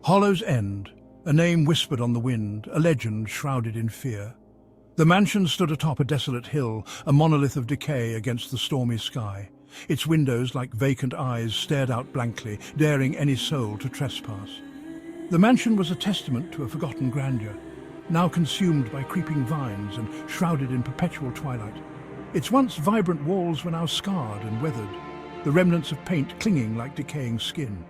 Hollow's End, a name whispered on the wind, a legend shrouded in fear. The mansion stood atop a desolate hill, a monolith of decay against the stormy sky. Its windows, like vacant eyes, stared out blankly, daring any soul to trespass. The mansion was a testament to a forgotten grandeur, now consumed by creeping vines and shrouded in perpetual twilight. Its once vibrant walls were now scarred and weathered, the remnants of paint clinging like decaying skin.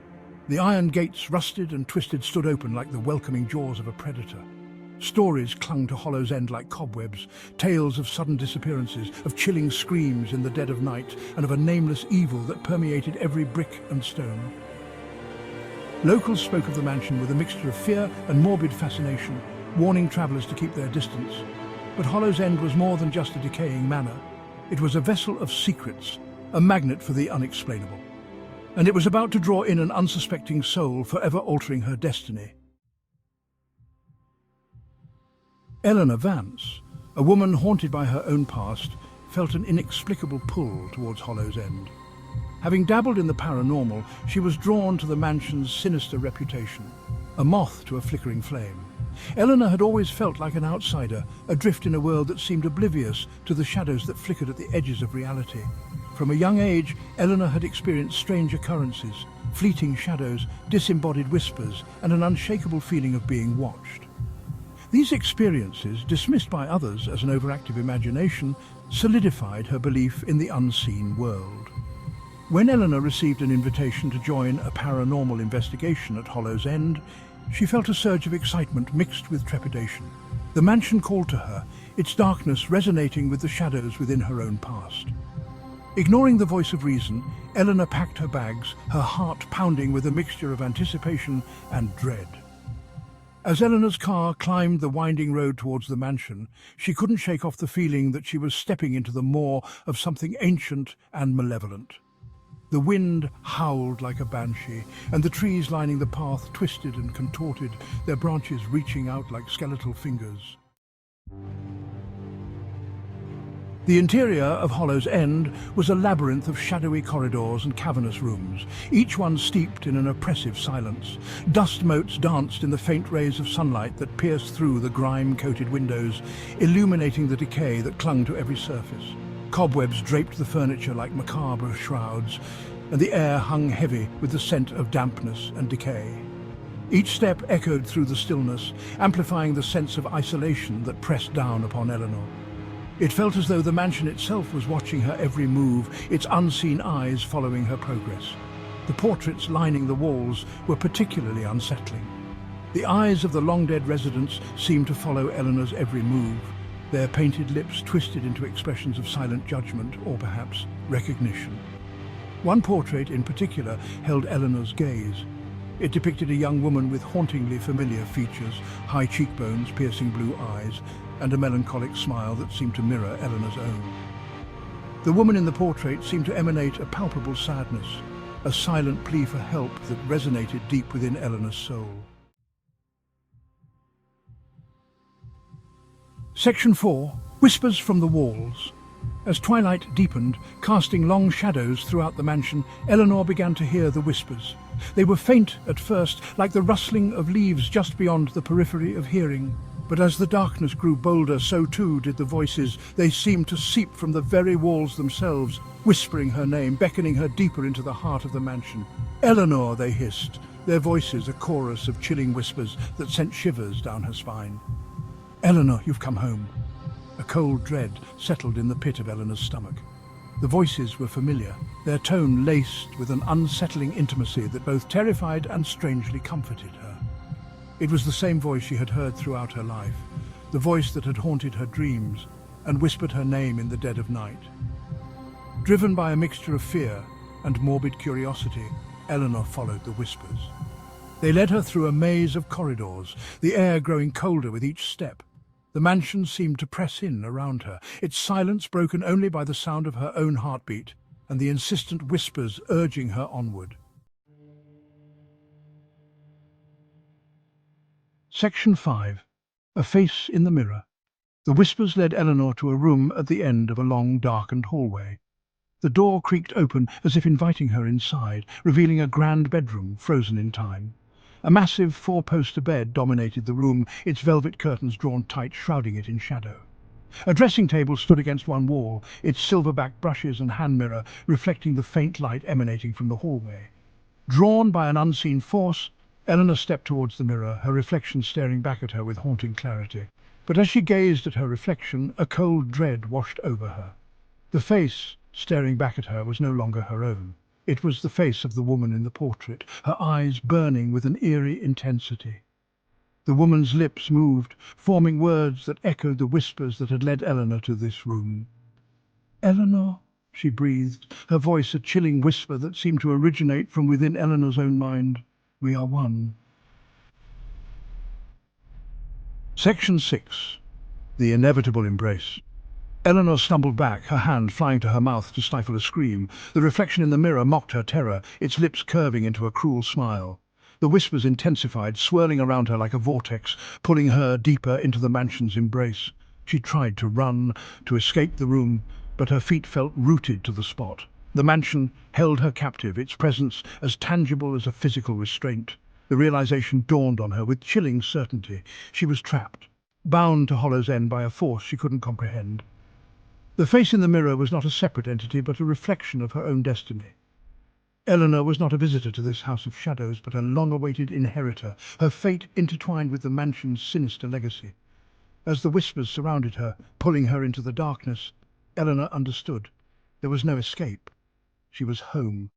The iron gates, rusted and twisted, stood open like the welcoming jaws of a predator. Stories clung to Hollow's End like cobwebs, tales of sudden disappearances, of chilling screams in the dead of night, and of a nameless evil that permeated every brick and stone. Locals spoke of the mansion with a mixture of fear and morbid fascination, warning travellers to keep their distance. But Hollow's End was more than just a decaying manor. It was a vessel of secrets, a magnet for the unexplainable. And it was about to draw in an unsuspecting soul, forever altering her destiny. Eleanor Vance, a woman haunted by her own past, felt an inexplicable pull towards Hollow's End. Having dabbled in the paranormal, she was drawn to the mansion's sinister reputation, a moth to a flickering flame. Eleanor had always felt like an outsider, adrift in a world that seemed oblivious to the shadows that flickered at the edges of reality. From a young age, Eleanor had experienced strange occurrences, fleeting shadows, disembodied whispers, and an unshakable feeling of being watched. These experiences, dismissed by others as an overactive imagination, solidified her belief in the unseen world. When Eleanor received an invitation to join a paranormal investigation at Hollow's End, she felt a surge of excitement mixed with trepidation. The mansion called to her, its darkness resonating with the shadows within her own past. Ignoring the voice of reason, Eleanor packed her bags, her heart pounding with a mixture of anticipation and dread. As Eleanor's car climbed the winding road towards the mansion, she couldn't shake off the feeling that she was stepping into the maw of something ancient and malevolent. The wind howled like a banshee, and the trees lining the path twisted and contorted, their branches reaching out like skeletal fingers. The interior of Hollow's End was a labyrinth of shadowy corridors and cavernous rooms, each one steeped in an oppressive silence. Dust motes danced in the faint rays of sunlight that pierced through the grime-coated windows, illuminating the decay that clung to every surface. Cobwebs draped the furniture like macabre shrouds, and the air hung heavy with the scent of dampness and decay. Each step echoed through the stillness, amplifying the sense of isolation that pressed down upon Eleanor. It felt as though the mansion itself was watching her every move, its unseen eyes following her progress. The portraits lining the walls were particularly unsettling. The eyes of the long-dead residents seemed to follow Eleanor's every move, their painted lips twisted into expressions of silent judgment or perhaps recognition. One portrait in particular held Eleanor's gaze. It depicted a young woman with hauntingly familiar features, high cheekbones, piercing blue eyes, and a melancholic smile that seemed to mirror Eleanor's own. The woman in the portrait seemed to emanate a palpable sadness, a silent plea for help that resonated deep within Eleanor's soul. Section 4. Whispers from the Walls. As twilight deepened, casting long shadows throughout the mansion, Eleanor began to hear the whispers. They were faint at first, like the rustling of leaves just beyond the periphery of hearing. But as the darkness grew bolder, so too did the voices. They seemed to seep from the very walls themselves, whispering her name, beckoning her deeper into the heart of the mansion. "Eleanor," they hissed, their voices a chorus of chilling whispers that sent shivers down her spine. "Eleanor, you've come home." A cold dread settled in the pit of Eleanor's stomach. The voices were familiar, their tone laced with an unsettling intimacy that both terrified and strangely comforted her. It was the same voice she had heard throughout her life, the voice that had haunted her dreams and whispered her name in the dead of night. Driven by a mixture of fear and morbid curiosity, Eleanor followed the whispers. They led her through a maze of corridors, the air growing colder with each step. The mansion seemed to press in around her, its silence broken only by the sound of her own heartbeat and the insistent whispers urging her onward. Section 5. A Face in the Mirror. The whispers led Eleanor to a room at the end of a long, darkened hallway. The door creaked open as if inviting her inside, revealing a grand bedroom frozen in time. A massive four-poster bed dominated the room, its velvet curtains drawn tight, shrouding it in shadow. A dressing table stood against one wall, its silver-backed brushes and hand mirror reflecting the faint light emanating from the hallway. Drawn by an unseen force, Eleanor stepped towards the mirror, her reflection staring back at her with haunting clarity. But as she gazed at her reflection, a cold dread washed over her. The face staring back at her was no longer her own. It was the face of the woman in the portrait, her eyes burning with an eerie intensity. The woman's lips moved, forming words that echoed the whispers that had led Eleanor to this room. "Eleanor," she breathed, her voice a chilling whisper that seemed to originate from within Eleanor's own mind. "We are one." Section 6. The inevitable embrace. Eleanor stumbled back, her hand flying to her mouth to stifle a scream. The reflection in the mirror mocked her terror, its lips curving into a cruel smile. The whispers intensified, swirling around her like a vortex, pulling her deeper into the mansion's embrace. She tried to run, to escape the room, but her feet felt rooted to the spot. The mansion held her captive, its presence as tangible as a physical restraint. The realization dawned on her with chilling certainty. She was trapped, bound to Hollow's End by a force she couldn't comprehend. The face in the mirror was not a separate entity, but a reflection of her own destiny. Eleanor was not a visitor to this house of shadows, but a long-awaited inheritor, her fate intertwined with the mansion's sinister legacy. As the whispers surrounded her, pulling her into the darkness, Eleanor understood. There was no escape. She was home.